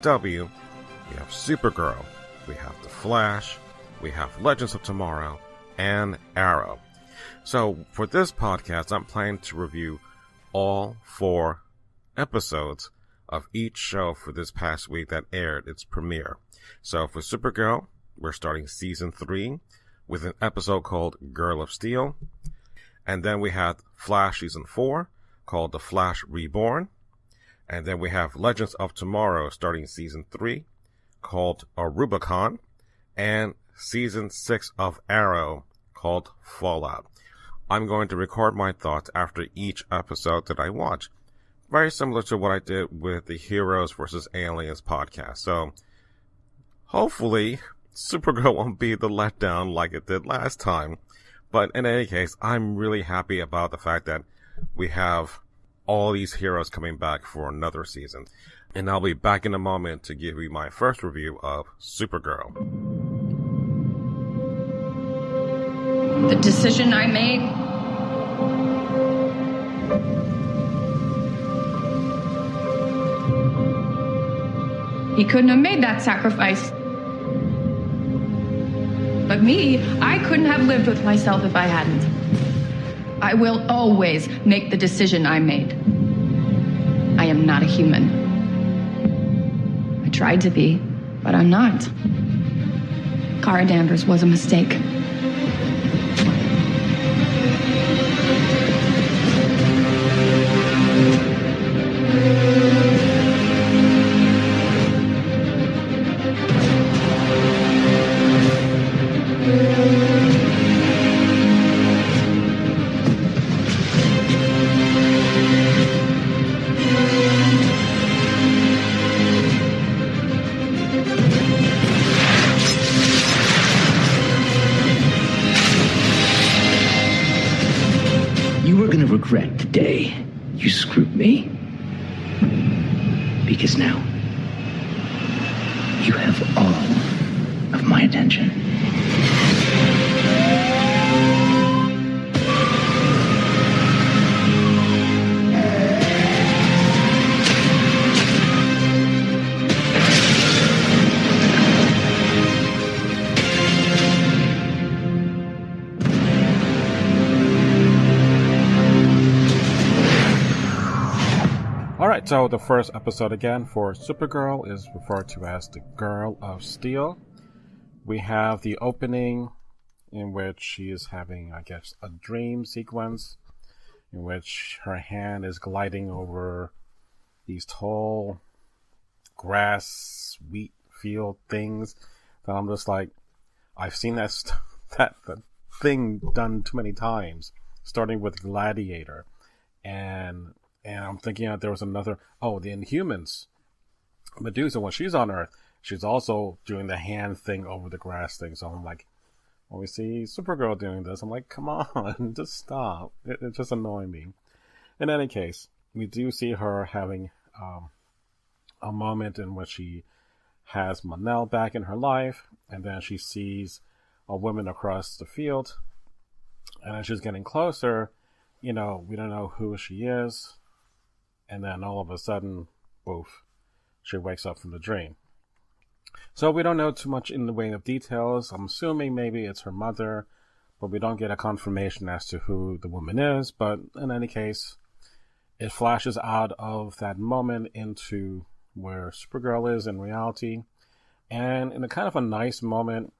W, we have Supergirl, we have The Flash, we have Legends of Tomorrow, and Arrow. So for this podcast, I'm planning to review all 4 episodes of each show for this past week that aired its premiere. So for Supergirl, we're starting season 3 with an episode called Girl of Steel. And then we have Flash season 4 called The Flash Reborn. And then we have Legends of Tomorrow starting season 3 called A Rubicon. And season 6 of Arrow called Fallout. I'm going to record my thoughts after each episode that I watch. Very similar to what I did with the Heroes vs. Aliens podcast. So hopefully Supergirl won't be the letdown like it did last time. But in any case, I'm really happy about the fact that we have all these heroes coming back for another season. And I'll be back in a moment to give you my first review of Supergirl. The decision I made, he couldn't have made that sacrifice. But me, I couldn't have lived with myself if I hadn't. I will always make the decision I made. I am not a human. I tried to be, but I'm not. Kara Danvers was a mistake. Regret the day you screwed me, because now you have all of my attention. Alright, so the first episode again for Supergirl is referred to as the Girl of Steel. We have the opening in which she is having, I guess, a dream sequence in which her hand is gliding over these tall grass, wheat field things that I'm just like, I've seen that thing done too many times, starting with Gladiator. And I'm thinking that there was another, the Inhumans. Medusa, when she's on Earth, she's also doing the hand thing over the grass thing. So I'm like, when we see Supergirl doing this, I'm like, come on, just stop. It's just annoying me. In any case, we do see her having a moment in which she has Mon-El back in her life, and then she sees a woman across the field, and as she's getting closer, we don't know who she is. And then all of a sudden, poof, she wakes up from the dream. So we don't know too much in the way of details. I'm assuming maybe it's her mother, but we don't get a confirmation as to who the woman is. But in any case, it flashes out of that moment into where Supergirl is in reality. And in a kind of a nice moment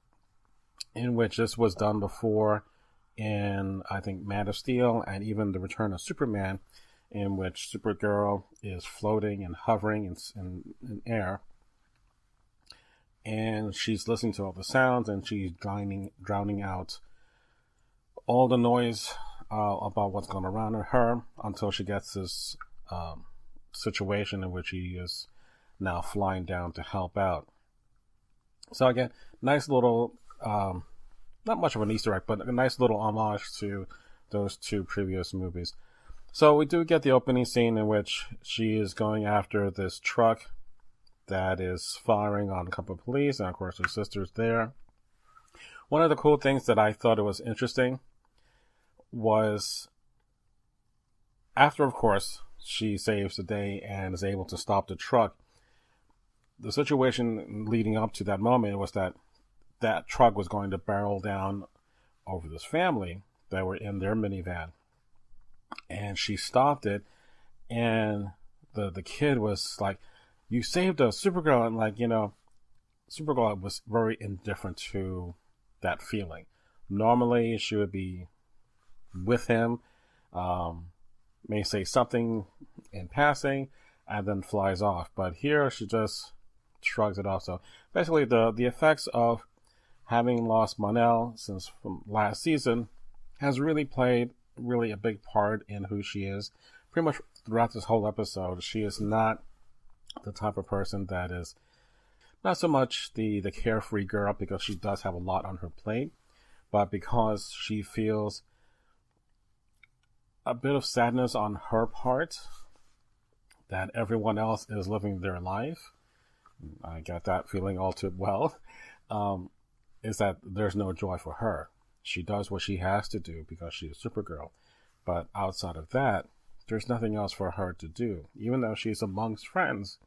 in which this was done before in, I think, Man of Steel and even The Return of Superman, in which Supergirl is floating and hovering in air. And she's listening to all the sounds, and she's drowning out all the noise about what's going around her until she gets this situation in which she is now flying down to help out. So again, nice little, not much of an Easter egg, but a nice little homage to those 2 previous movies. So we do get the opening scene in which she is going after this truck that is firing on a couple of police, and of course her sister's there. One of the cool things that I thought it was interesting was after, of course, she saves the day and is able to stop the truck, the situation leading up to that moment was that that truck was going to barrel down over this family that were in their minivan. And she stopped it, and the kid was like, "You saved us, Supergirl." And like, Supergirl was very indifferent to that feeling. Normally, she would be with him, may say something in passing, and then flies off. But here, she just shrugs it off. So basically, the effects of having lost Mon-El since from last season has really played a big part in who she is. Pretty much throughout this whole episode, she is not the type of person that is not so much the carefree girl, because she does have a lot on her plate, but because she feels a bit of sadness on her part that everyone else is living their life. I get that feeling all too well. Is that there's no joy for her. She does what she has to do because she is Supergirl. But outside of that, there's nothing else for her to do. Even though she's amongst friends,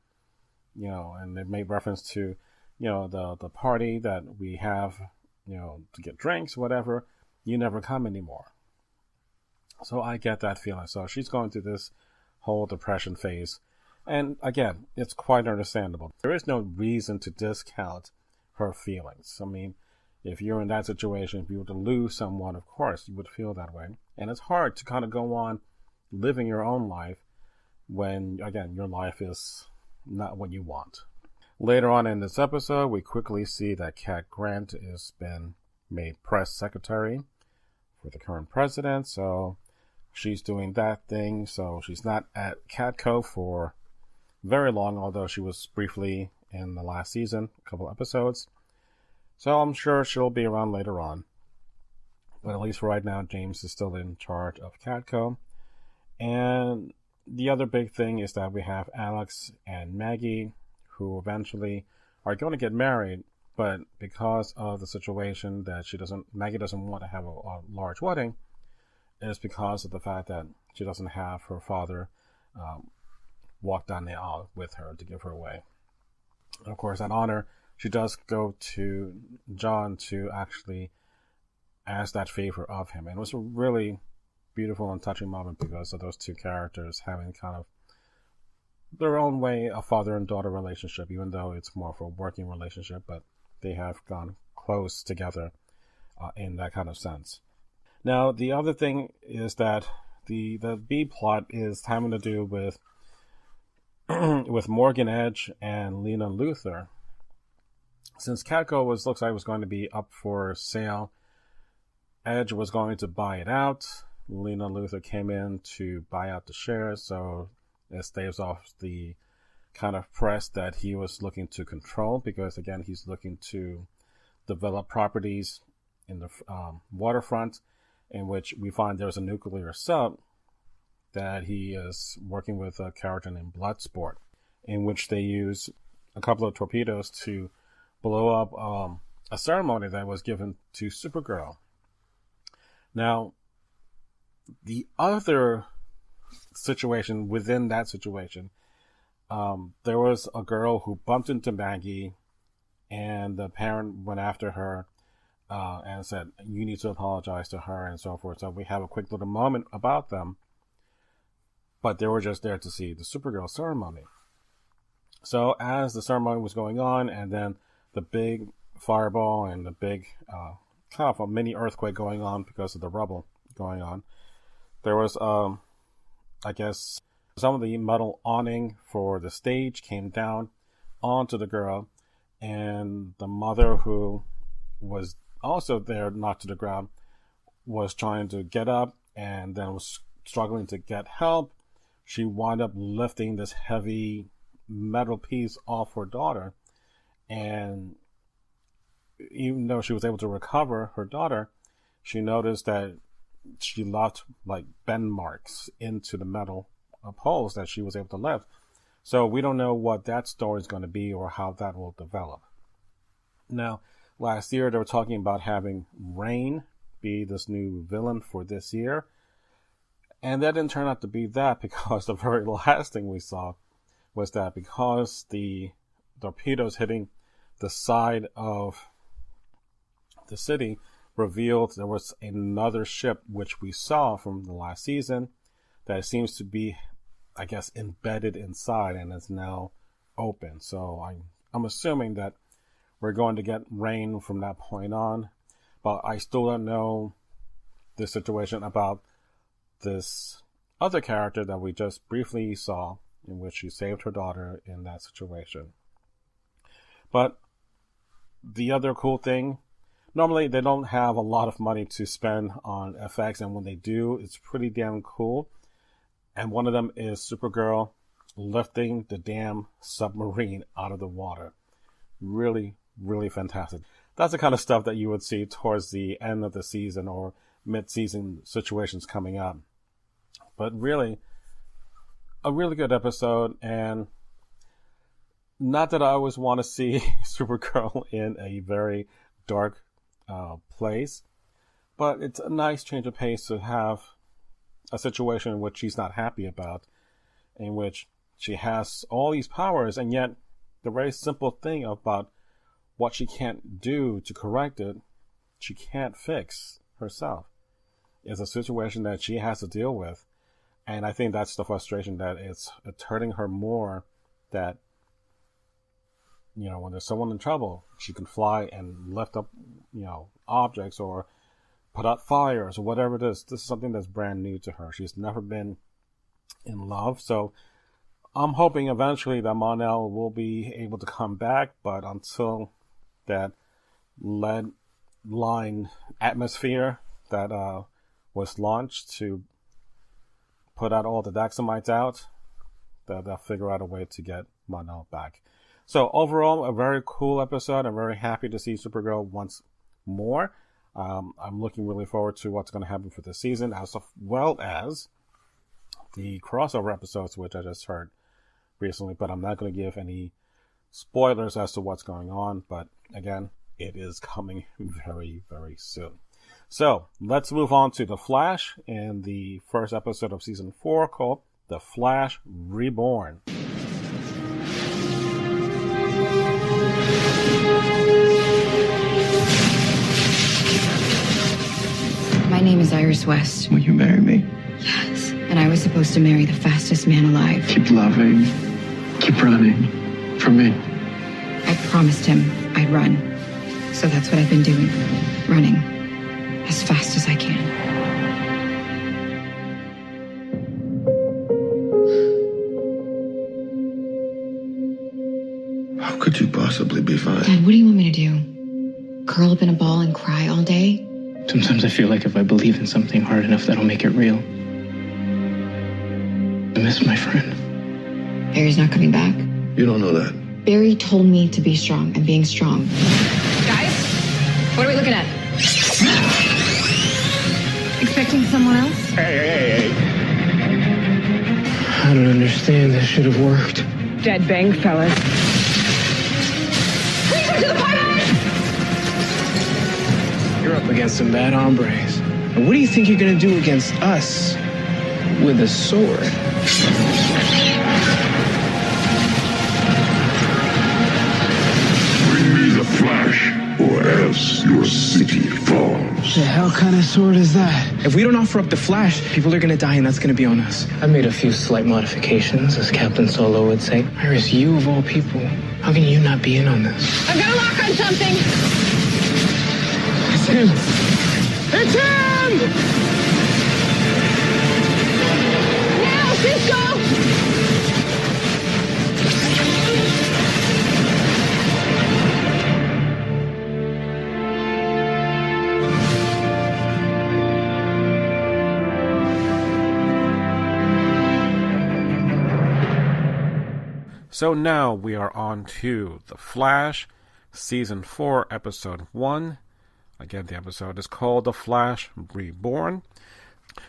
and they made reference to, the party that we have, to get drinks, whatever, you never come anymore. So I get that feeling. So she's going through this whole depression phase. And again, it's quite understandable. There is no reason to discount her feelings. I mean, if you're in that situation, if you were to lose someone, of course, you would feel that way. And it's hard to kind of go on living your own life when, again, your life is not what you want. Later on in this episode, we quickly see that Cat Grant has been made press secretary for the current president. So she's doing that thing. So she's not at Catco for very long, although she was briefly in the last season, a couple episodes. So I'm sure she'll be around later on. But at least for right now, James is still in charge of Catco. And the other big thing is that we have Alex and Maggie, who eventually are going to get married, but because of the situation that Maggie doesn't want to have a large wedding, is because of the fact that she doesn't have her father walk down the aisle with her to give her away. And of course, that honor, she does go to John to actually ask that favor of him. And it was a really beautiful and touching moment because of those two characters having kind of their own way a father and daughter relationship, even though it's more of a working relationship, but they have gone close together in that kind of sense. Now, the other thing is that the B plot is having to do with with Morgan Edge and Lena Luthor. Since Catco looks like was going to be up for sale, Edge was going to buy it out. Lena Luthor came in to buy out the shares, so it staves off the kind of press that he was looking to control, because again, he's looking to develop properties in the waterfront, in which we find there's a nuclear sub that he is working with a character named Bloodsport, in which they use a couple of torpedoes to blow up a ceremony that was given to Supergirl. Now, the other situation within that situation, there was a girl who bumped into Maggie, and the parent went after her and said, "You need to apologize to her," and so forth. So we have a quick little moment about them, but they were just there to see the Supergirl ceremony. So as the ceremony was going on, and then the big fireball and the big kind of a mini earthquake going on because of the rubble going on, there was, I guess, some of the metal awning for the stage came down onto the girl, and the mother, who was also there knocked to the ground, was trying to get up and then was struggling to get help. She wound up lifting this heavy metal piece off her daughter, and even though she was able to recover her daughter, she noticed that she left like bend marks into the metal poles that she was able to lift. So we don't know what that story is going to be or how that will develop. Now, last year they were talking about having Rain be this new villain for this year, and that didn't turn out to be that, because the very last thing we saw was that because the torpedoes hitting the side of the city revealed there was another ship which we saw from the last season that seems to be, I guess, embedded inside and is now open. So I'm assuming that we're going to get rain from that point on, but I still don't know the situation about this other character that we just briefly saw, in which she saved her daughter in that situation. But the other cool thing, normally they don't have a lot of money to spend on effects, and when they do, it's pretty damn cool. And one of them is Supergirl lifting the damn submarine out of the water. Really, really fantastic. That's the kind of stuff that you would see towards the end of the season or mid-season situations coming up. But really, a really good episode, and not that I always want to see Supergirl in a very dark place, but it's a nice change of pace to have a situation in which she's not happy about, in which she has all these powers, and yet the very simple thing about what she can't do to correct it, she can't fix herself. It's a situation that she has to deal with. And I think that's the frustration, that it's hurting her more, that, you know, when there's someone in trouble, she can fly and lift up, you know, objects or put out fires or whatever it is. This is something that's brand new to her. She's never been in love. So I'm hoping eventually that Mon-El will be able to come back, but until that lead line atmosphere that was launched to put out all the Daxamites out, that they'll figure out a way to get Mon-El back. So overall, a very cool episode. I'm very happy to see Supergirl once more. I'm looking really forward to what's going to happen for this season, as well as the crossover episodes, which I just heard recently, but I'm not going to give any spoilers as to what's going on. But again, it is coming very, very soon. So let's move on to The Flash and the first episode of season 4, called The Flash Reborn. My name is Iris West. Will you marry me? Yes. And I was supposed to marry the fastest man alive. Keep loving. Keep running. For me. I promised him I'd run. So that's what I've been doing. Running. As fast as I can. How could you possibly be fine? Dad, what do you want me to do? Curl up in a ball and cry all day? Sometimes I feel like if I believe in something hard enough, that'll make it real. I miss my friend. Barry's not coming back? You don't know that. Barry told me to be strong. I'm being strong. Guys, what are we looking at? Expecting someone else? Hey. I don't understand. This should have worked. Dead bang, fellas. Please to the pilot! You're up against some bad hombres. And what do you think you're gonna do against us with a sword? Bring me the Flash, or else your city falls. The hell kind of sword is that? If we don't offer up the Flash, people are gonna die, and that's gonna be on us. I made a few slight modifications, as Captain Solo would say. Iris, you of all people, how can you not be in on this? I've got a lock on something! It's him! It's him! Now, Cisco! So now we are on to The Flash, Season 4, Episode 1. Again, the episode is called The Flash Reborn.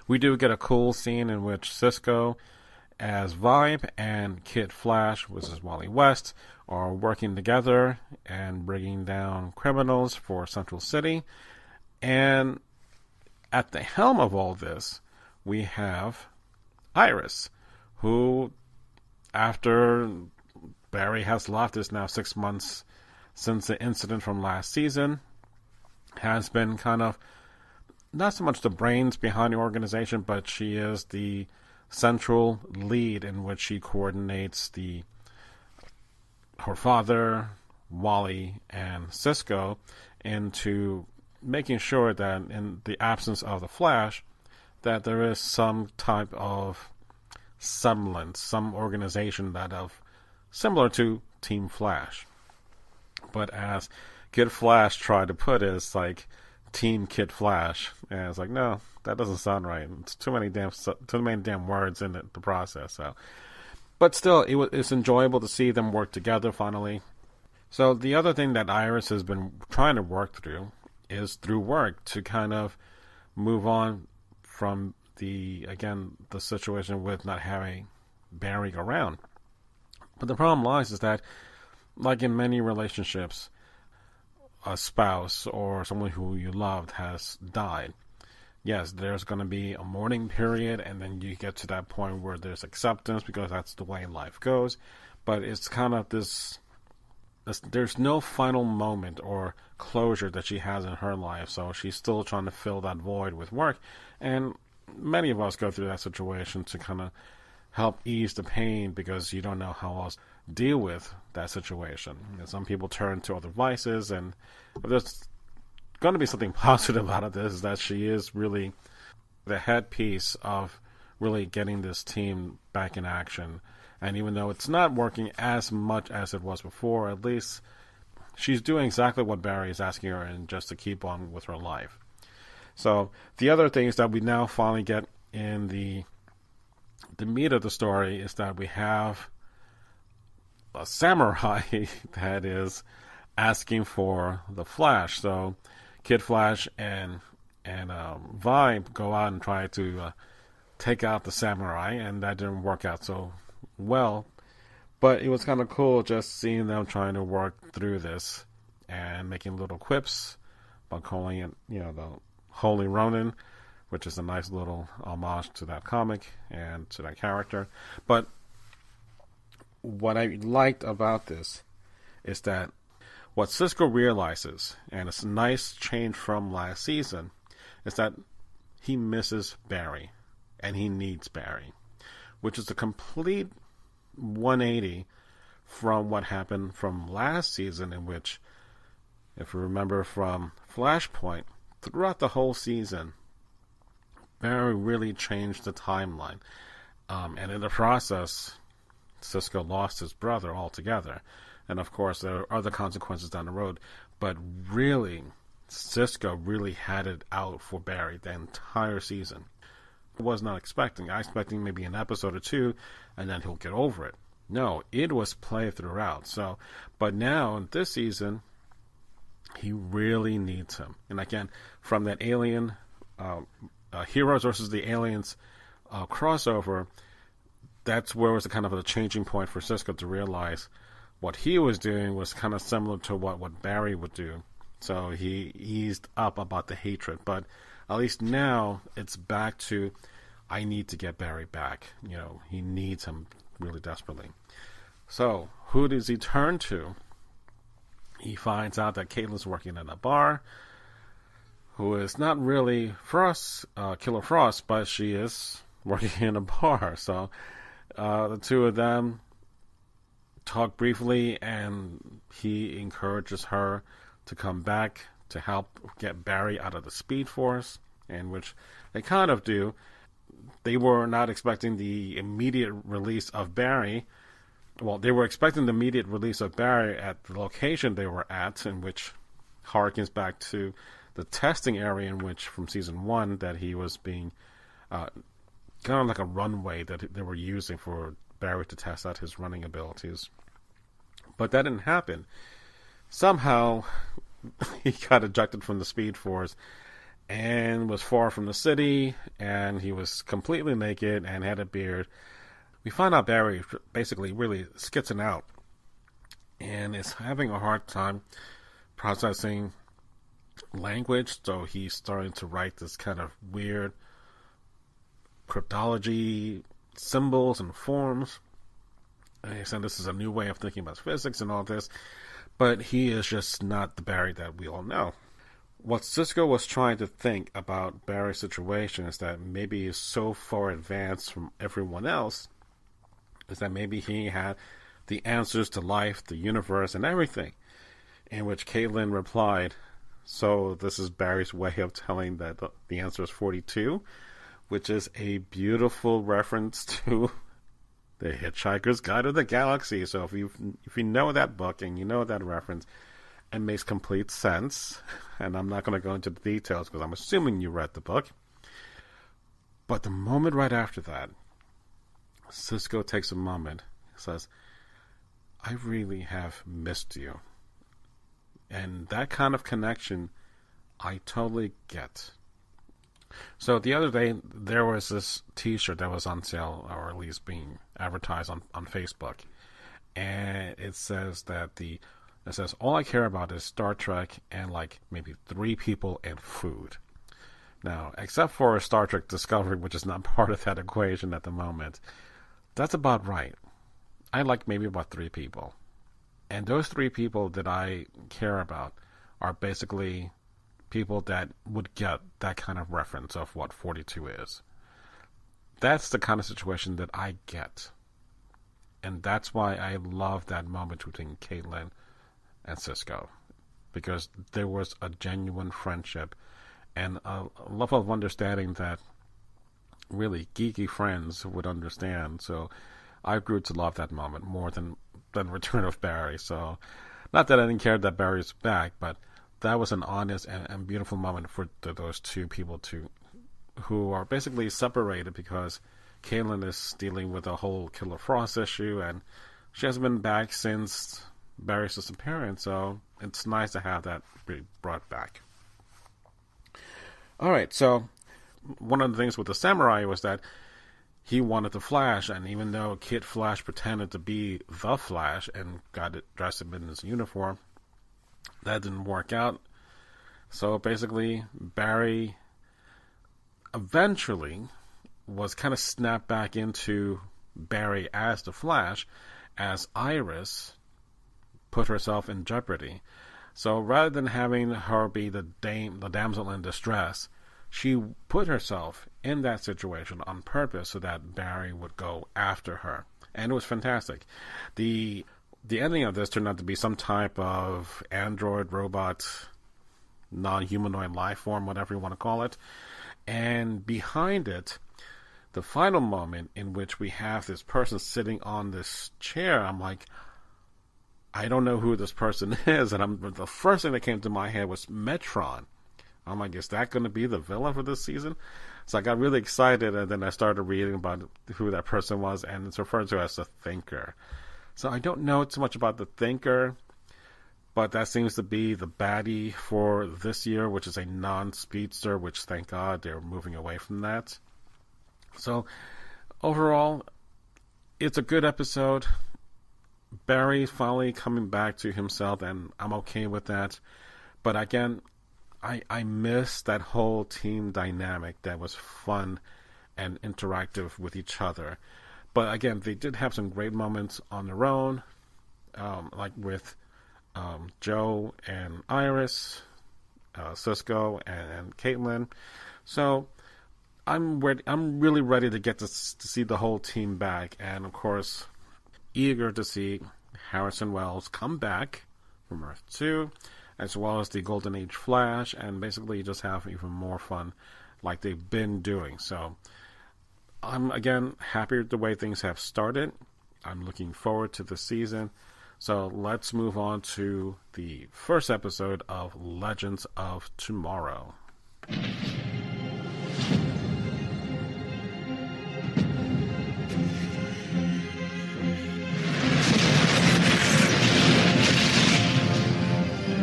We do get a cool scene in which Cisco as Vibe and Kid Flash, which is Wally West, are working together and bringing down criminals for Central City. And at the helm of all this, we have Iris, who, after Barry has left. It's now 6 months since the incident from last season. Has been kind of not so much the brains behind the organization, but she is the central lead in which she coordinates her father, Wally, and Cisco into making sure that in the absence of the Flash, that there is some type of semblance, some organization that of similar to Team Flash. But as Kid Flash tried to put it, it's like Team Kid Flash, and it's like, no, that doesn't sound right. It's too many damn words in the process. So, but still, it's enjoyable to see them work together finally. So the other thing that Iris has been trying to work through is through work to kind of move on from the situation with not having Barry around. But the problem lies is that, like in many relationships, a spouse or someone who you loved has died. Yes, there's going to be a mourning period, and then you get to that point where there's acceptance because that's the way life goes. But it's kind of there's no final moment or closure that she has in her life, so she's still trying to fill that void with work. And many of us go through that situation to kind of help ease the pain because you don't know how else deal with that situation. And some people turn to other vices, and there's going to be something positive out of this, is that she is really the headpiece of really getting this team back in action. And even though it's not working as much as it was before, at least she's doing exactly what Barry is asking her, and just to keep on with her life. So the other things that we now finally get in the meat of the story is that we have a samurai that is asking for the Flash. So Kid Flash and Vi go out and try to take out the samurai, and that didn't work out so well. But it was kind of cool just seeing them trying to work through this and making little quips by calling it, the Holy Ronin, which is a nice little homage to that comic and to that character. But what I liked about this is that what Cisco realizes, and it's a nice change from last season, is that he misses Barry, and he needs Barry, which is a complete 180 from what happened from last season, in which, if you remember from Flashpoint, throughout the whole season, Barry really changed the timeline. And in the process, Cisco lost his brother altogether. And of course, there are other consequences down the road. But really, Cisco really had it out for Barry the entire season. I was not expecting. I was expecting maybe an episode or two, and then he'll get over it. No, it was played throughout. So, but now, in this season, he really needs him. And again, from that Alien, Heroes versus the Aliens crossover, that's where was the kind of a changing point for Cisco to realize what he was doing was kind of similar to what Barry would do. So he eased up about the hatred. But at least now it's back to, I need to get Barry back. He needs him really desperately. So who does he turn to? He finds out that Caitlin's working in a bar, who is not really Killer Frost, but she is working in a bar. So the two of them talk briefly, and he encourages her to come back to help get Barry out of the Speed Force, in which they kind of do. They were not expecting the immediate release of Barry. Well, they were expecting the immediate release of Barry at the location they were at, in which harkens back to the testing area in which, from season 1, that he was being kind of like a runway that they were using for Barry to test out his running abilities. But that didn't happen. Somehow, he got ejected from the Speed Force and was far from the city, and he was completely naked and had a beard. We find out Barry basically really skitzing out and is having a hard time processing language, so he's starting to write this kind of weird cryptology symbols and forms. And he said this is a new way of thinking about physics and all this, but he is just not the Barry that we all know. What Cisco was trying to think about Barry's situation is that maybe he's so far advanced from everyone else, is that maybe he had the answers to life, the universe, and everything. In which Caitlin replied, so this is Barry's way of telling that the answer is 42, which is a beautiful reference to The Hitchhiker's Guide to the Galaxy. So if you know that book and you know that reference, it makes complete sense. And I'm not going to go into the details because I'm assuming you read the book. But the moment right after that, Cisco takes a moment, says, I really have missed you. And that kind of connection, I totally get. So the other day, there was this t-shirt that was on sale, or at least being advertised on Facebook. And it says all I care about is Star Trek and like maybe 3 people and food. Now, except for Star Trek Discovery, which is not part of that equation at the moment, that's about right. I like maybe about 3 people. And those 3 people that I care about are basically people that would get that kind of reference of what 42 is. That's the kind of situation that I get. And that's why I love that moment between Caitlin and Cisco. Because there was a genuine friendship and a level of understanding that really geeky friends would understand. So I grew to love that moment more than Return of Barry. So not that I didn't care that Barry's back, but that was an honest and beautiful moment for those 2 people who are basically separated because Caitlin is dealing with a whole Killer Frost issue and she hasn't been back since Barry's disappearance, so it's nice to have that brought back. Alright, so one of the things with the samurai was that he wanted the Flash, and even though Kid Flash pretended to be the Flash and got it dressed him in his uniform, that didn't work out. So basically, Barry eventually was kind of snapped back into Barry as the Flash, as Iris put herself in jeopardy. So rather than having her be the damsel in distress, she put herself in that situation on purpose so that Barry would go after her. And it was fantastic. The ending of this turned out to be some type of android, robot, non-humanoid life form, whatever you want to call it. And behind it, the final moment in which we have this person sitting on this chair, I'm like, I don't know who this person is. And the first thing that came to my head was Metron. I'm like, is that going to be the villain for this season? So I got really excited, and then I started reading about who that person was, and it's referred to as the Thinker. So I don't know too much about the Thinker, but that seems to be the baddie for this year, which is a non-speedster, which, thank God, they're moving away from that. So overall, it's a good episode. Barry finally coming back to himself, and I'm okay with that. But again, I miss that whole team dynamic that was fun and interactive with each other. But again, they did have some great moments on their own, like with Joe and Iris, Cisco and Caitlin. So I'm really ready to get to see the whole team back, and of course, eager to see Harrison Wells come back from Earth 2, as well as the Golden Age Flash, and basically just have even more fun like they've been doing. So I'm, again, happy with the way things have started. I'm looking forward to the season. So let's move on to the first episode of Legends of Tomorrow.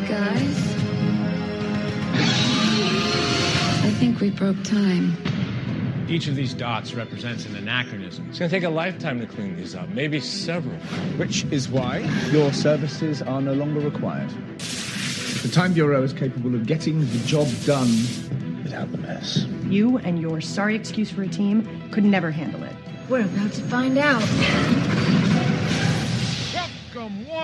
Guys, I think we broke time. Each of these dots represents an anachronism. It's going to take a lifetime to clean these up, maybe several. Which is why your services are no longer required. The Time Bureau is capable of getting the job done without the mess. You and your sorry excuse for a team could never handle it. We're about to find out.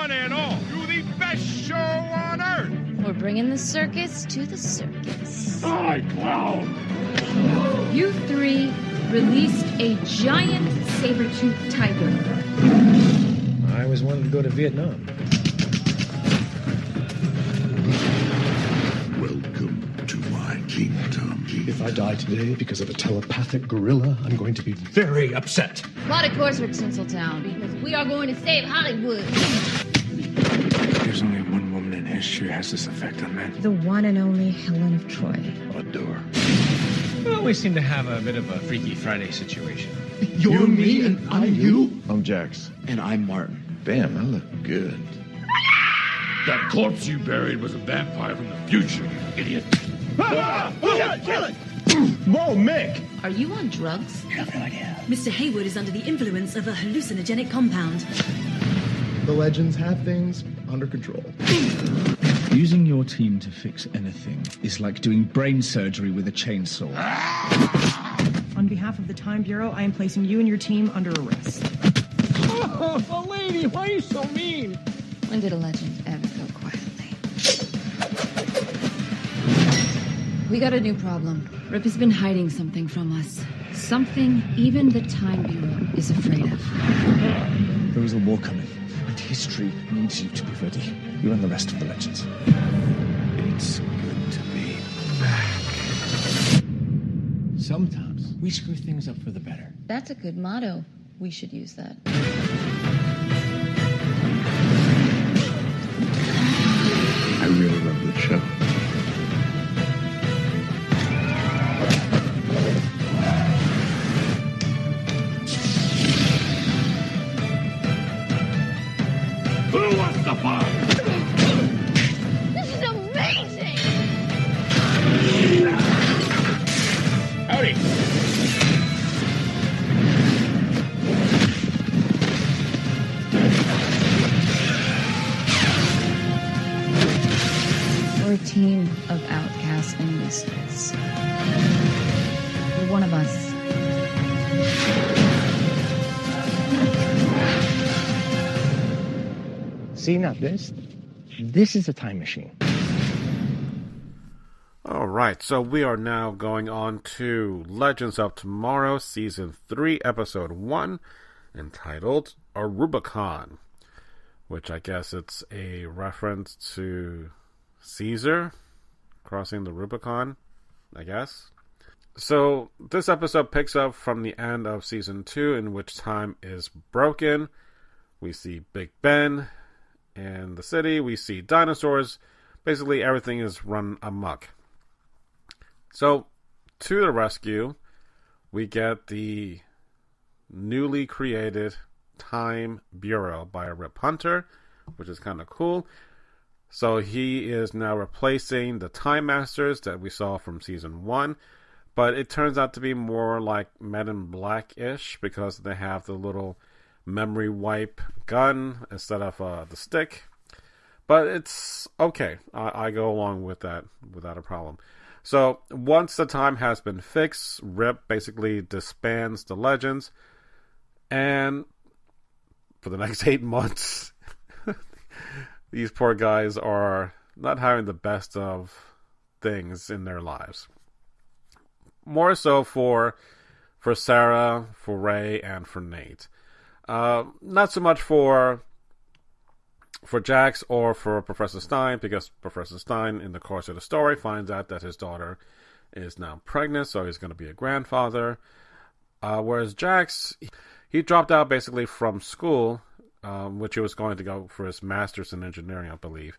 one and all, to the best show on earth. We're bringing the circus to the circus. I clown. You three released a giant saber-toothed tiger. I always wanted to go to Vietnam. Welcome to my kingdom. If I die today because of a telepathic gorilla, I'm going to be very upset. A lot of coursework, Tinseltown, because we are going to save Hollywood. There's only one woman in history who has this effect on men. The one and only Helen of Troy. Adore. We always seem to have a bit of a Freaky Friday situation. You're me and I'm you? I'm Jax. And I'm Martin. Damn, I look good. That corpse you buried was a vampire from the future, you idiot. Kill it! Whoa, Mick! Are you on drugs? You have no idea. Mr. Haywood is under the influence of a hallucinogenic compound. The legends have things under control. Using your team to fix anything is like doing brain surgery with a chainsaw. On behalf of the Time Bureau, I am placing you and your team under arrest. Oh, lady, why are you so mean? When did a legend ever go quietly? We got a new problem. Rip has been hiding something from us. Something even the Time Bureau is afraid of. There is a war coming, and history needs you to be ready. You and the rest of the legends. It's good to be back. Sometimes we screw things up for the better. That's a good motto. We should use that. I really love this show. Who wants the bomb? This is amazing! Howdy. We're a team of outcasts and misfits. You're one of us. See, now this is a time machine. All right, so we are now going on to Legends of Tomorrow, Season 3, Episode 1, entitled A Rubicon, which I guess it's a reference to Caesar crossing the Rubicon, I guess. So this episode picks up from the end of Season 2, in which time is broken. We see Big Ben in the city. We see dinosaurs. Basically, everything is run amok. So, to the rescue, we get the newly created Time Bureau by Rip Hunter, which is kind of cool. So he is now replacing the Time Masters that we saw from Season 1, but it turns out to be more like Men in Black-ish because they have the little memory wipe gun instead of the stick. But it's okay. I go along with that without a problem. So once the time has been fixed, Rip basically disbands the Legends, and for the next 8 months, these poor guys are not having the best of things in their lives. More so for Sarah, for Ray, and for Nate. Not so much for Jax or for Professor Stein, because Professor Stein, in the course of the story, finds out that his daughter is now pregnant, so he's going to be a grandfather. Whereas Jax, he dropped out basically from school, which he was going to go for his master's in engineering, I believe.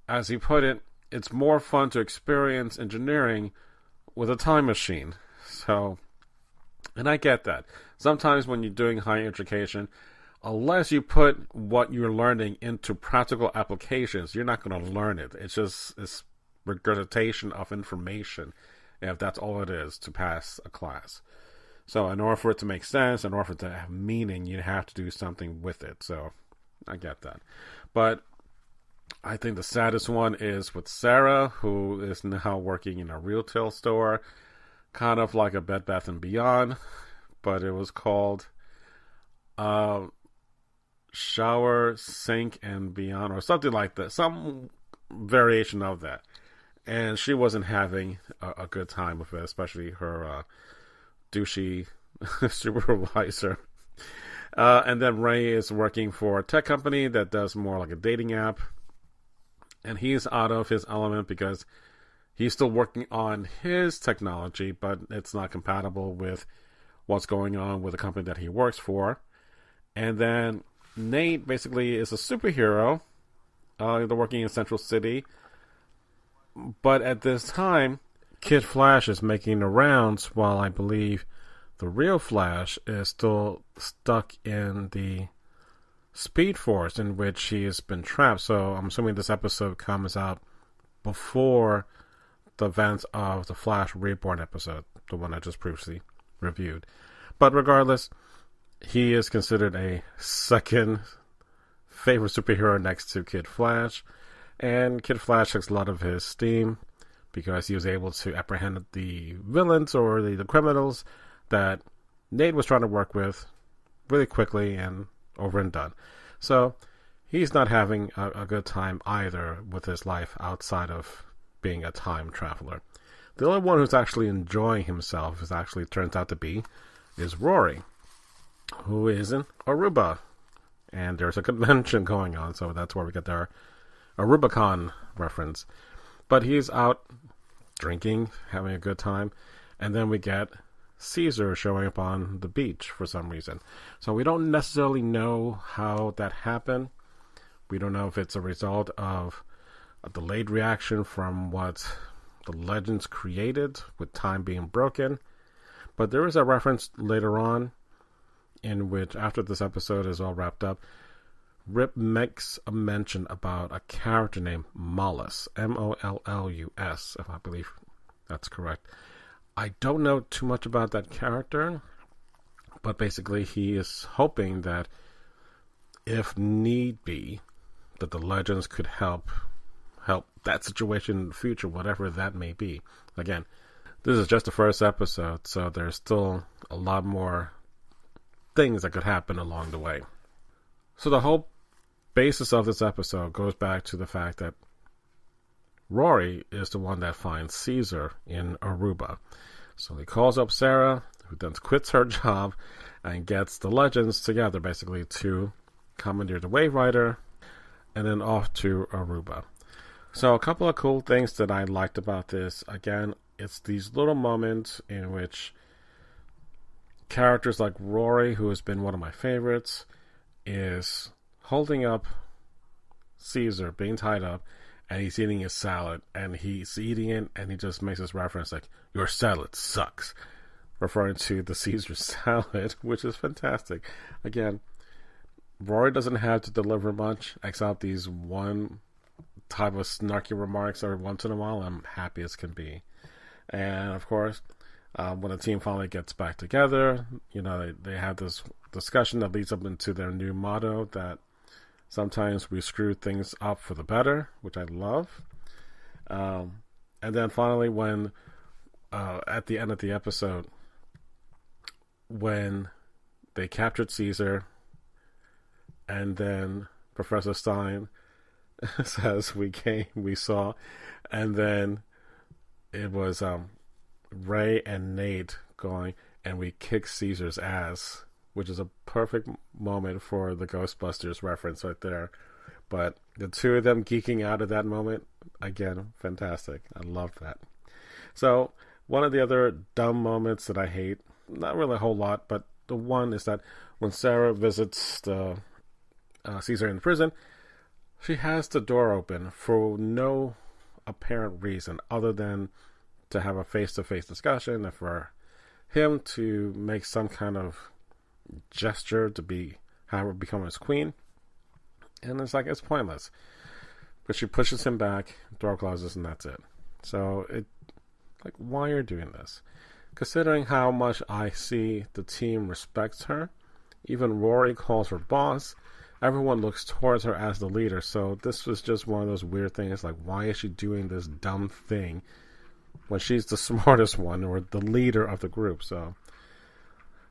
As he put it, it's more fun to experience engineering with a time machine. So, and I get that. Sometimes when you're doing higher education, unless you put what you're learning into practical applications, you're not going to learn it. It's regurgitation of information, if that's all it is to pass a class. So in order for it to make sense, in order for it to have meaning, you have to do something with it. So I get that. But I think the saddest one is with Sarah, who is now working in a retail store, kind of like a Bed Bath & Beyond, but it was called shower, sink, and beyond, or something like that. Some variation of that. And she wasn't having a good time with it, especially her douchey supervisor. And then Ray is working for a tech company that does more like a dating app. And he's out of his element because he's still working on his technology, but it's not compatible with what's going on with the company that he works for. And then Nate basically is a superhero. They're working in Central City. But at this time, Kid Flash is making the rounds while I believe the real Flash is still stuck in the Speed Force in which he has been trapped. So I'm assuming this episode comes out before the events of the Flash Reborn episode, the one I just previously reviewed. But regardless, he is considered a second favorite superhero next to Kid Flash. And Kid Flash takes a lot of his steam because he was able to apprehend the villains or the criminals that Nate was trying to work with really quickly and over and done. So he's not having a good time either with his life outside of being a time traveler. The only one who's actually enjoying himself, as actually turns out to be, is Rory, who is in Aruba. And there's a convention going on, so that's where we get our Arubicon reference. But he's out drinking, having a good time, and then we get Caesar showing up on the beach for some reason. So we don't necessarily know how that happened. We don't know if it's a result of a delayed reaction from what the legends created with time being broken. But there is a reference later on in which, after this episode is all wrapped up, Rip makes a mention about a character named Mollus, Mollus, if I believe that's correct. I don't know too much about that character, but basically he is hoping that if need be, that the legends could help that situation in the future, whatever that may be. Again, this is just the first episode, so there's still a lot more things that could happen along the way. So the whole basis of this episode goes back to the fact that Rory is the one that finds Caesar in Aruba. So he calls up Sarah, who then quits her job and gets the legends together basically to commandeer the Wave Rider and then off to Aruba. So a couple of cool things that I liked about this. Again, it's these little moments in which characters like Rory, who has been one of my favorites, is holding up Caesar being tied up, and he's eating his salad, and he's eating it, and he just makes this reference like, "Your salad sucks," referring to the Caesar salad, which is fantastic. Again, Rory doesn't have to deliver much except these one type of snarky remarks every once in a while. I'm happy as can be. And of course, when the team finally gets back together, they have this discussion that leads up into their new motto that sometimes we screw things up for the better, which I love. And then finally, when at the end of the episode, when they captured Caesar, and then Professor Stein says, we saw, and then it was Ray and Nate going, and we kicked Caesar's ass, which is a perfect moment for the Ghostbusters reference right there. But the two of them geeking out at that moment, again, fantastic. I love that. So one of the other dumb moments that I hate, not really a whole lot, but the one is that when Sarah visits the Caesar in prison, she has the door open for no apparent reason other than to have a face-to-face discussion and for him to make some kind of gesture to have her become his queen. And it's like, it's pointless. But she pushes him back, door closes, and that's it. So why are you doing this? Considering how much I see the team respects her, even Rory calls her boss, everyone looks towards her as the leader. So this was just one of those weird things, like, why is she doing this dumb thing when she's the smartest one or the leader of the group? So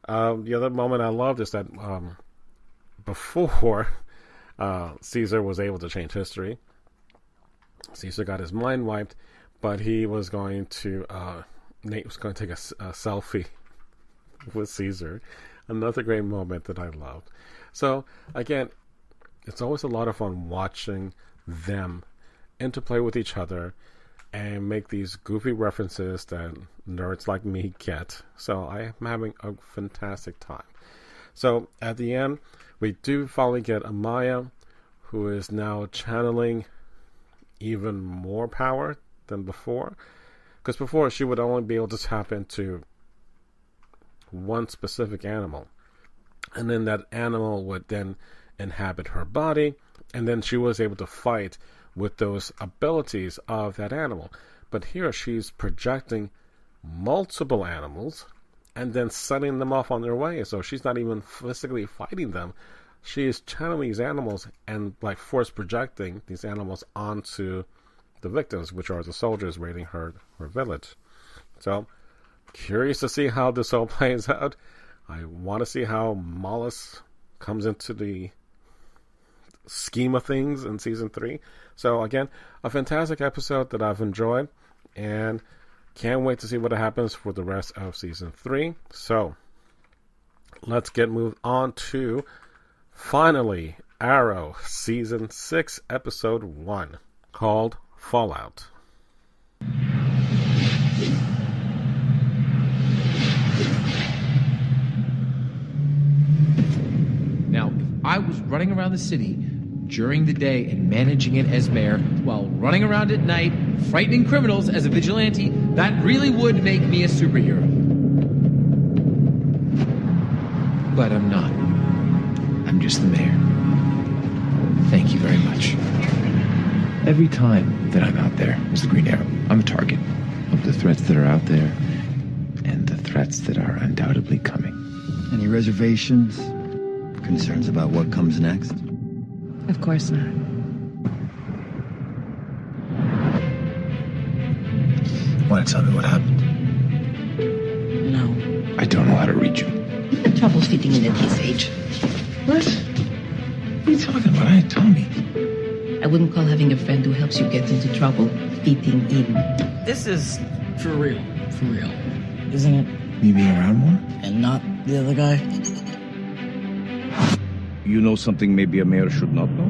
the other moment I loved is that before Caesar was able to change history, Caesar got his mind wiped, but he was going to, Nate was going to take a selfie with Caesar. Another great moment that I loved. So, again, it's always a lot of fun watching them interplay with each other and make these goofy references that nerds like me get. So I am having a fantastic time. So at the end, we do finally get Amaya, who is now channeling even more power than before. Because before, she would only be able to tap into one specific animal. And then that animal would then inhabit her body. And then she was able to fight with those abilities of that animal. But here she's projecting multiple animals and then sending them off on their way. So she's not even physically fighting them. She is channeling these animals and like force projecting these animals onto the victims, which are the soldiers raiding her village. So curious to see how this all plays out. I want to see how Mollis comes into the scheme of things in season 3. So again, a fantastic episode that I've enjoyed, and can't wait to see what happens for the rest of season 3. So let's get moved on to finally Arrow season 6 episode 1, called Fallout. Now, if I was running around the city during the day and managing it as mayor, while running around at night, frightening criminals as a vigilante, that really would make me a superhero. But I'm not. I'm just the mayor. Thank you very much. Every time that I'm out there as the Green Arrow, I'm a target of the threats that are out there and the threats that are undoubtedly coming. Any reservations? Concerns about what comes next? Of course not. Want to tell me what happened? No. I don't know how to read you. You've had trouble fitting in at this age. What? What are you talking about? I ain't Tommy. I wouldn't call having a friend who helps you get into trouble fitting in. This is for real, isn't it? Me being around more? And not the other guy? You know something maybe a mayor should not know?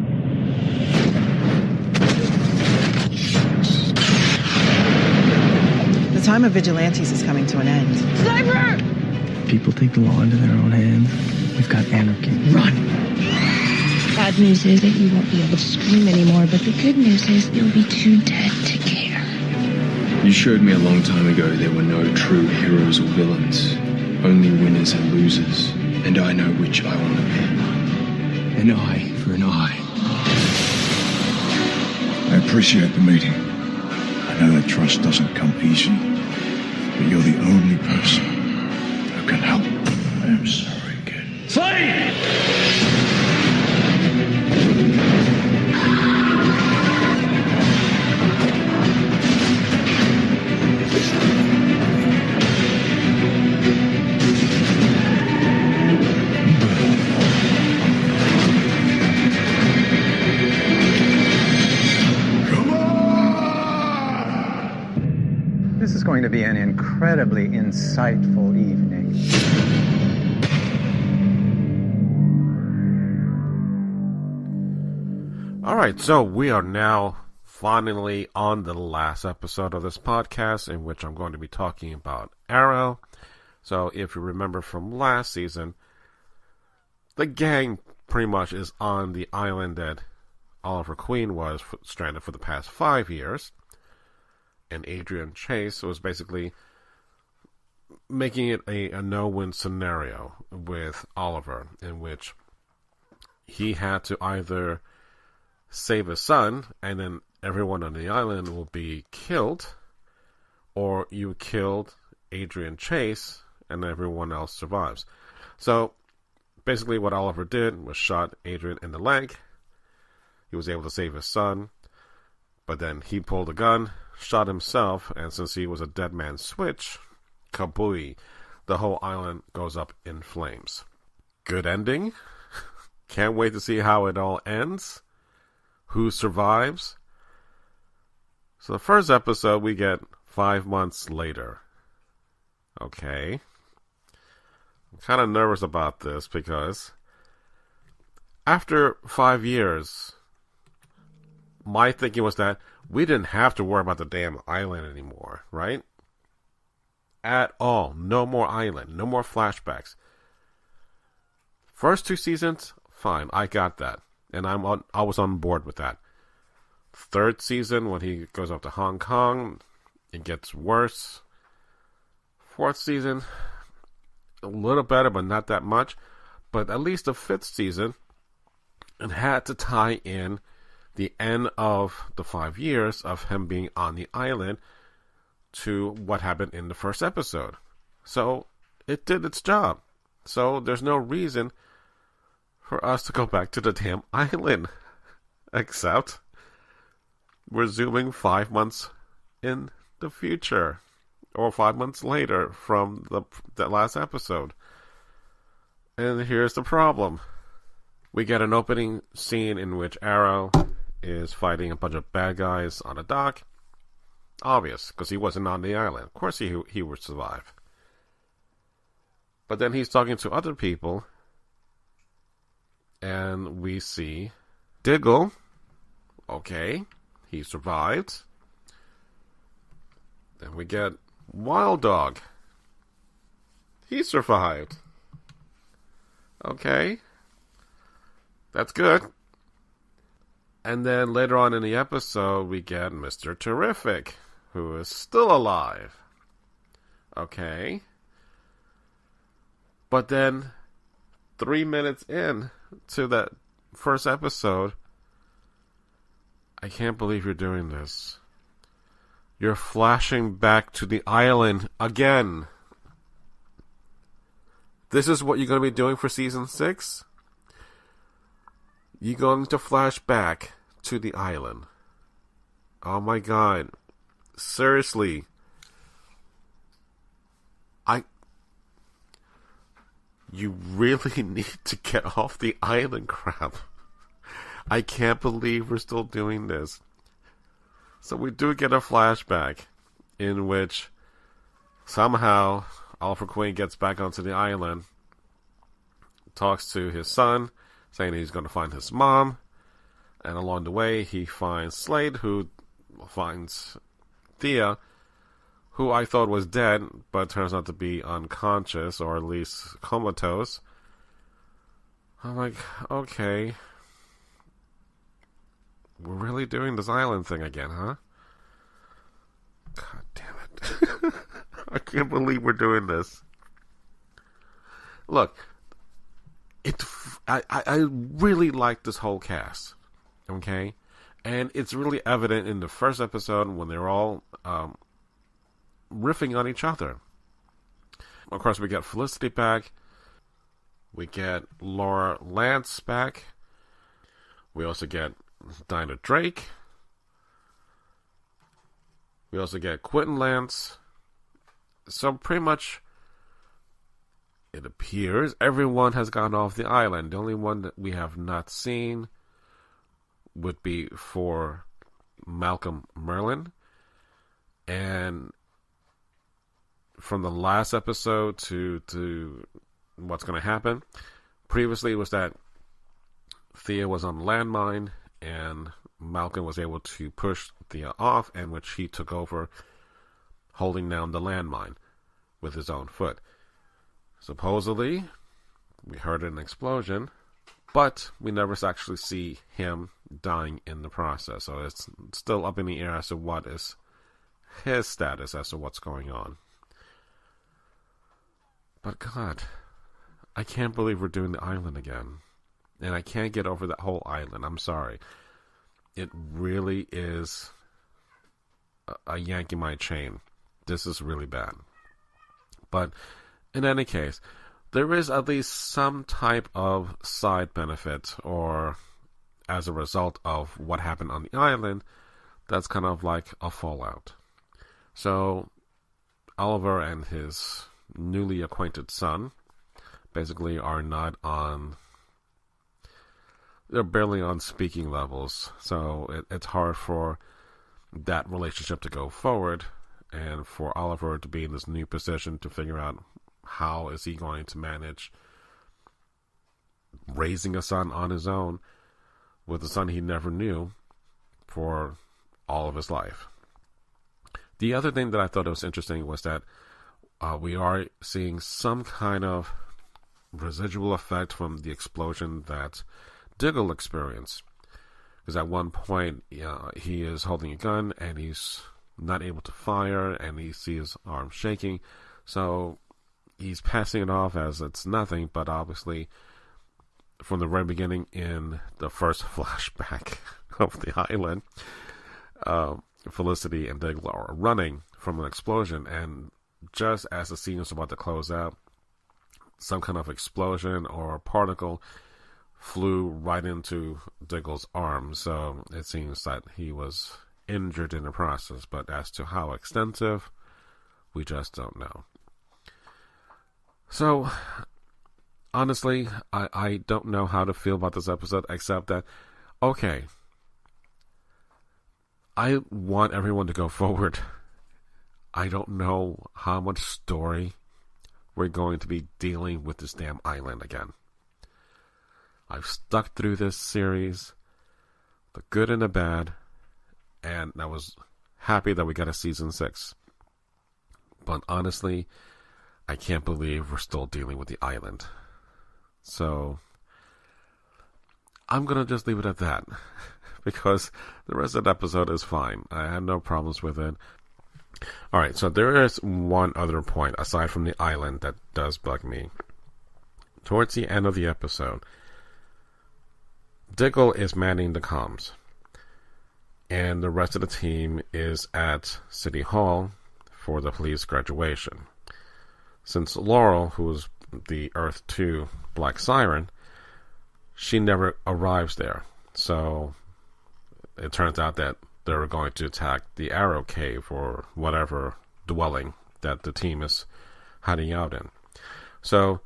The time of vigilantes is coming to an end. Sniper! People take the law into their own hands. We've got anarchy. Run! Bad news is that you won't be able to scream anymore, but the good news is you'll be too dead to care. You showed me a long time ago there were no true heroes or villains, only winners and losers, and I know which I want to be. An eye for an eye. I appreciate the meeting. I know that trust doesn't come easy, but you're the only person who can help. I am sorry, kid. Slade! This is going to be an incredibly insightful evening. All right, so we are now finally on the last episode of this podcast, in which I'm going to be talking about Arrow. So if you remember from last season, the gang pretty much is on the island that Oliver Queen was stranded for the past 5 years. And Adrian Chase was basically making it a no-win scenario with Oliver, in which he had to either save his son, and then everyone on the island will be killed, or you killed Adrian Chase, and everyone else survives. So, basically what Oliver did was shot Adrian in the leg. He was able to save his son, but then he pulled a gun, shot himself, and since he was a dead man switch, kabooey, the whole island goes up in flames. Good ending? Can't wait to see how it all ends. Who survives? So the first episode we get 5 months later. Okay. I'm kind of nervous about this because after 5 years, my thinking was that we didn't have to worry about the damn island anymore, right? At all. No more island. No more flashbacks. First 2 seasons, fine. I got that. And I was on board with that. Third season, when he goes up to Hong Kong, it gets worse. Fourth season, a little better, but not that much. But at least the 5th season, it had to tie in the end of the 5 years of him being on the island to what happened in the first episode. So it did its job. So there's no reason for us to go back to the damn island. Except we're zooming 5 months in the future. Or 5 months later from that last episode. And here's the problem. We get an opening scene in which Arrow is fighting a bunch of bad guys on a dock. Obvious, because he wasn't on the island. Of course he would survive. But then he's talking to other people. And we see Diggle. Okay, he survived. Then we get Wild Dog. He survived. Okay. That's good. And then later on in the episode, we get Mr. Terrific, who is still alive. Okay. But then, 3 minutes in to that first episode, I can't believe you're doing this. You're flashing back to the island again. This is what you're going to be doing for season 6? You're going to flash back to the island. Oh my god. Seriously. You really need to get off the island, crap. I can't believe we're still doing this. So we do get a flashback in which somehow Oliver Queen gets back onto the island, talks to his son, saying he's going to find his mom, and along the way he finds Slade, who finds Thea, who I thought was dead, but turns out to be unconscious, or at least comatose. I'm like, okay. We're really doing this island thing again, huh? God damn it. I can't believe we're doing this. Look, I really like this whole cast, okay? And it's really evident in the first episode when they're all riffing on each other. Of course, we get Felicity back. We get Laura Lance back. We also get Dinah Drake. We also get Quentin Lance. So pretty much, it appears everyone has gone off the island. The only one that we have not seen would be for Malcolm Merlyn. And from the last episode to what's going to happen, previously it was that Thea was on the landmine and Malcolm was able to push Thea off, and which he took over holding down the landmine with his own foot. Supposedly, we heard an explosion, but we never actually see him dying in the process. So it's still up in the air as to what is his status, as to what's going on. But God, I can't believe we're doing the island again. And I can't get over that whole island. I'm sorry. It really is a yank in my chain. This is really bad. But in any case, there is at least some type of side benefit, or as a result of what happened on the island, that's kind of like a fallout. So Oliver and his newly acquainted son basically are not on they're barely on speaking levels, so it's hard for that relationship to go forward, and for Oliver to be in this new position to figure out how is he going to manage raising a son on his own with a son he never knew for all of his life. The other thing that I thought was interesting was that we are seeing some kind of residual effect from the explosion that Diggle experienced. Because at one point, he is holding a gun and he's not able to fire, and he sees his arm shaking. So he's passing it off as it's nothing, but obviously from the very beginning in the first flashback of the island, Felicity and Diggle are running from an explosion, and just as the scene is about to close out, some kind of explosion or particle flew right into Diggle's arm. So it seems that he was injured in the process, but as to how extensive, we just don't know. So honestly, I don't know how to feel about this episode, except that, okay, I want everyone to go forward. I don't know how much story we're going to be dealing with this damn island again. I've stuck through this series, the good and the bad, and I was happy that we got a season 6. But honestly, I can't believe we're still dealing with the island. So I'm going to just leave it at that, because the rest of the episode is fine. I had no problems with it. Alright, so there is one other point, aside from the island, that does bug me. Towards the end of the episode, Diggle is manning the comms, and the rest of the team is at City Hall for the police graduation. Since Laurel, who is the Earth 2 Black Siren, she never arrives there. So it turns out that they were going to attack the Arrow Cave or whatever dwelling that the team is hiding out in. So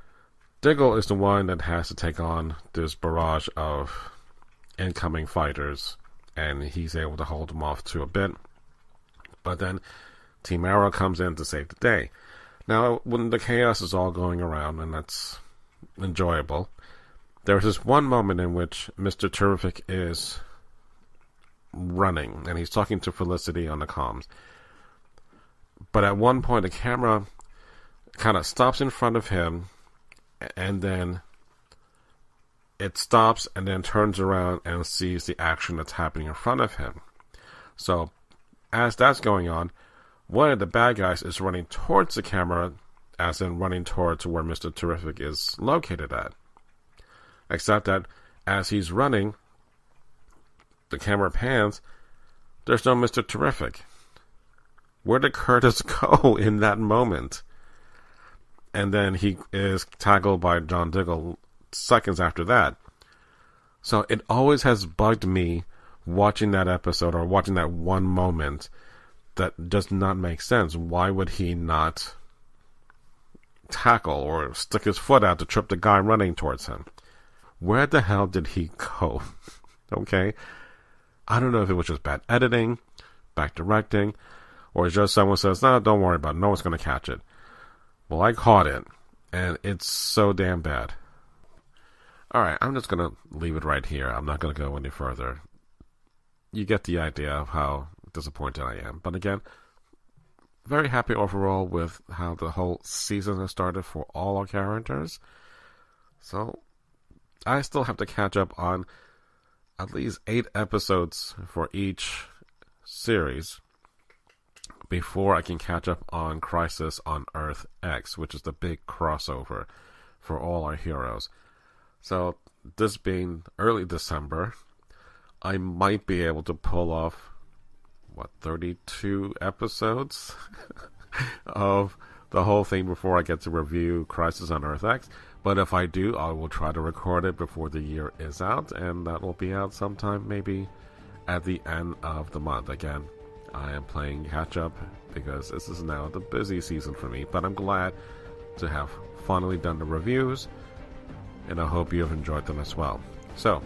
Diggle is the one that has to take on this barrage of incoming fighters, and he's able to hold them off to a bit. But then Team Arrow comes in to save the day. Now, when the chaos is all going around, and that's enjoyable, there's this one moment in which Mr. Terrific is running, and he's talking to Felicity on the comms. But at one point, the camera kind of stops in front of him, and then it stops and then turns around and sees the action that's happening in front of him. So, as that's going on, one of the bad guys is running towards the camera, as in running towards where Mr. Terrific is located at. Except that as he's running, the camera pans, there's no Mr. Terrific. Where did Curtis go in that moment? And then he is tackled by John Diggle seconds after that. So it always has bugged me watching that episode, or watching that one moment, that does not make sense. Why would he not tackle or stick his foot out to trip the guy running towards him? Where the hell did he go? Okay? I don't know if it was just bad editing, bad directing, or it's just someone says, no, don't worry about it, no one's going to catch it. Well, I caught it, and it's so damn bad. Alright, I'm just going to leave it right here. I'm not going to go any further. You get the idea of how disappointed I am. But again, very happy overall with how the whole season has started for all our characters. So, I still have to catch up on at least 8 episodes for each series before I can catch up on Crisis on Earth X, which is the big crossover for all our heroes. So, this being early December, I might be able to pull off 32 episodes of the whole thing before I get to review Crisis on Earth X. But if I do, I will try to record it before the year is out, and that will be out sometime maybe at the end of the month. Again, I am playing catch up because this is now the busy season for me, but I'm glad to have finally done the reviews, and I hope you have enjoyed them as well. So,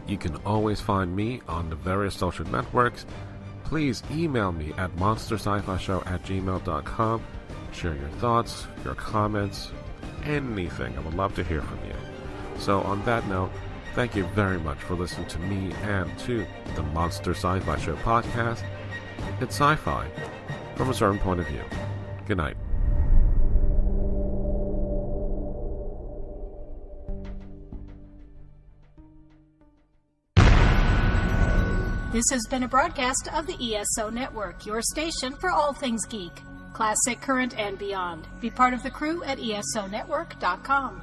You can always find me on the various social networks. Please email me at monsterscifishow@gmail.com. Share your thoughts, your comments, anything. I would love to hear from you. So on that note, thank you very much for listening to me and to the Monster Sci-Fi Show podcast. It's sci-fi from a certain point of view. Good night. This has been a broadcast of the ESO Network, your station for all things geek, classic, current, and beyond. Be part of the crew at ESONetwork.com.